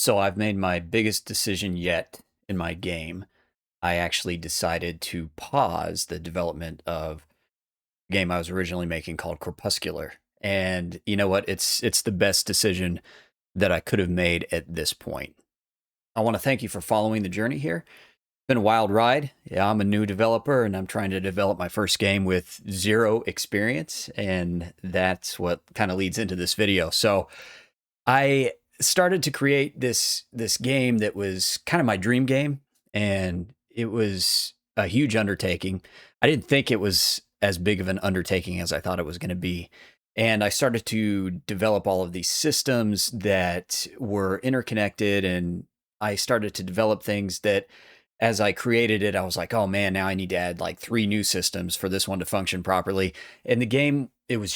So I've made my biggest decision yet in my game. I actually decided to pause the development of a game I was originally making called Corpuscular. And you know what? It's the best decision that I could have made at this point. I want to thank you for following the journey here. It's been a wild ride. Yeah, I'm a new developer and I'm trying to develop my first game with zero experience, and that's what kind of leads into this video. So I started to create this game that was kind of my dream game, and it was a huge undertaking. I didn't think it was as big of an undertaking as I thought it was going to be. And I started to develop all of these systems that were interconnected, and I started to develop things that as I created it, I was like, oh man, now I need to add like 3 new systems for this one to function properly. And the game, it was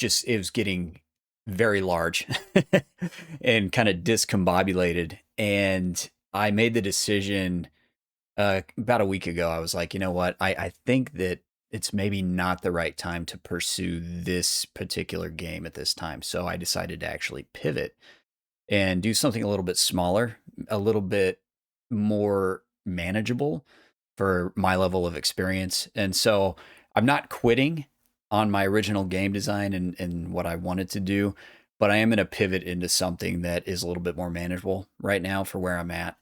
getting very large and kind of discombobulated. And I made the decision about a week ago. I was like, you know what? I think that it's maybe not the right time to pursue this particular game at this time. So I decided to actually pivot and do something a little bit smaller, a little bit more manageable for my level of experience. And so I'm not quitting on my original game design and what I wanted to do, but I am going to pivot into something that is a little bit more manageable right now for where I'm at.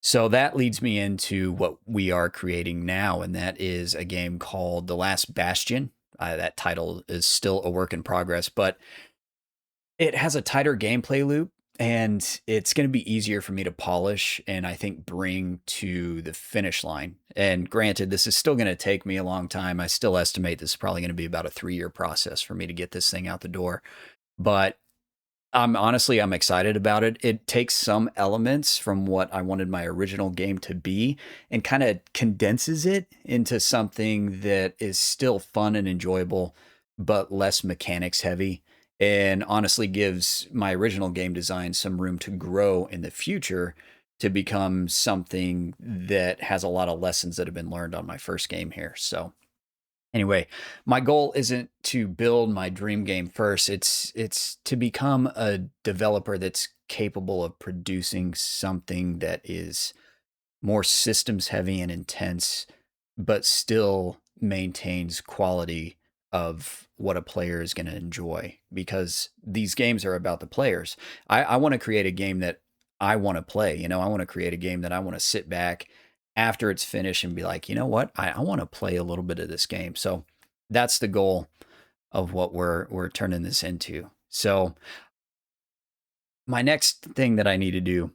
So that leads me into what we are creating now, and that is a game called The Last Bastion. That title is still a work in progress, but it has a tighter gameplay loop, and it's going to be easier for me to polish and I think bring to the finish line. And granted, this is still going to take me a long time. I still estimate this is probably going to be about a 3-year process for me to get this thing out the door. But I'm excited about it. It takes some elements from what I wanted my original game to be and kind of condenses it into something that is still fun and enjoyable, but less mechanics heavy. And honestly gives my original game design some room to grow in the future to become something that has a lot of lessons that have been learned on my first game here. So anyway, my goal isn't to build my dream game first. It's to become a developer that's capable of producing something that is more systems heavy and intense, but still maintains quality of what a player is going to enjoy, because these games are about the players. I want to create a game that I want to play. You know, I want to create a game that I want to sit back after it's finished and be like, you know what, I want to play a little bit of this game. So that's the goal of what we're turning this into. So my next thing that I need to do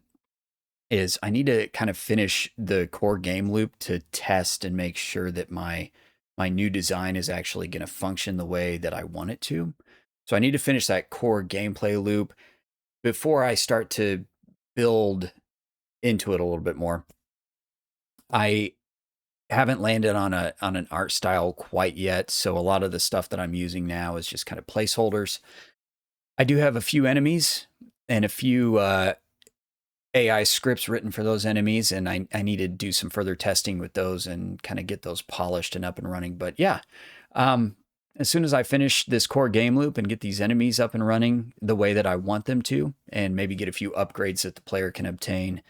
is I need to kind of finish the core game loop to test and make sure that my new design is actually going to function the way that I want it to. So I need to finish that core gameplay loop before I start to build into it a little bit more. I haven't landed on an art style quite yet, so a lot of the stuff that I'm using now is just kind of placeholders. I do have a few enemies and a few AI scripts written for those enemies, and I need to do some further testing with those and kind of get those polished and up and running. But yeah, as soon as I finish this core game loop and get these enemies up and running the way that I want them to, and maybe get a few upgrades that the player can obtain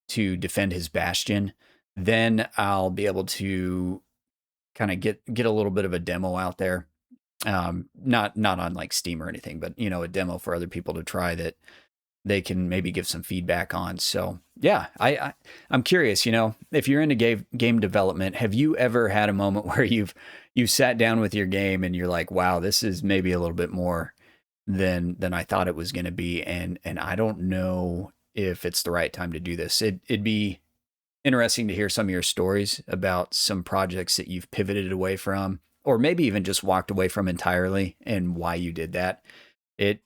to defend his bastion, then I'll be able to kind of get a little bit of a demo out there. Not on like Steam or anything, but you know, a demo for other people to try that they can maybe give some feedback on. So yeah, I'm curious, you know, if you're into game development, have you ever had a moment where you've sat down with your game and you're like, wow, this is maybe a little bit more than I thought it was going to be, and I don't know if it's the right time to do this. It'd be interesting to hear some of your stories about some projects that you've pivoted away from, or maybe even just walked away from entirely, and why you did that. It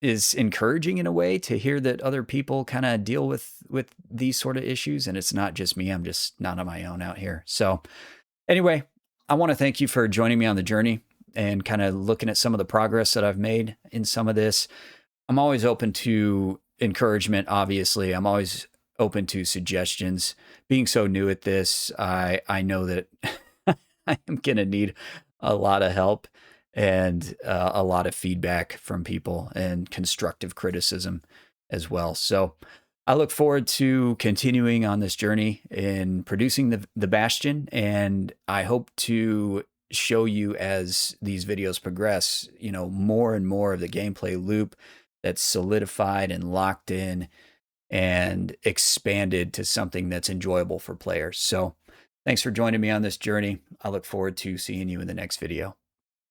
is encouraging in a way to hear that other people kind of deal with these sort of issues, and it's not just me. I'm just not on my own out here. So anyway, I want to thank you for joining me on the journey and kind of looking at some of the progress that I've made in some of this. I'm always open to encouragement, obviously. I'm always open to suggestions. Being so new at this, I know that I am going to need a lot of help and a lot of feedback from people and constructive criticism as well. So I look forward to continuing on this journey in producing the Bastion, and I hope to show you as these videos progress, more and more of the gameplay loop that's solidified and locked in and expanded to something that's enjoyable for players. So thanks for joining me on this journey. I look forward to seeing you in the next video.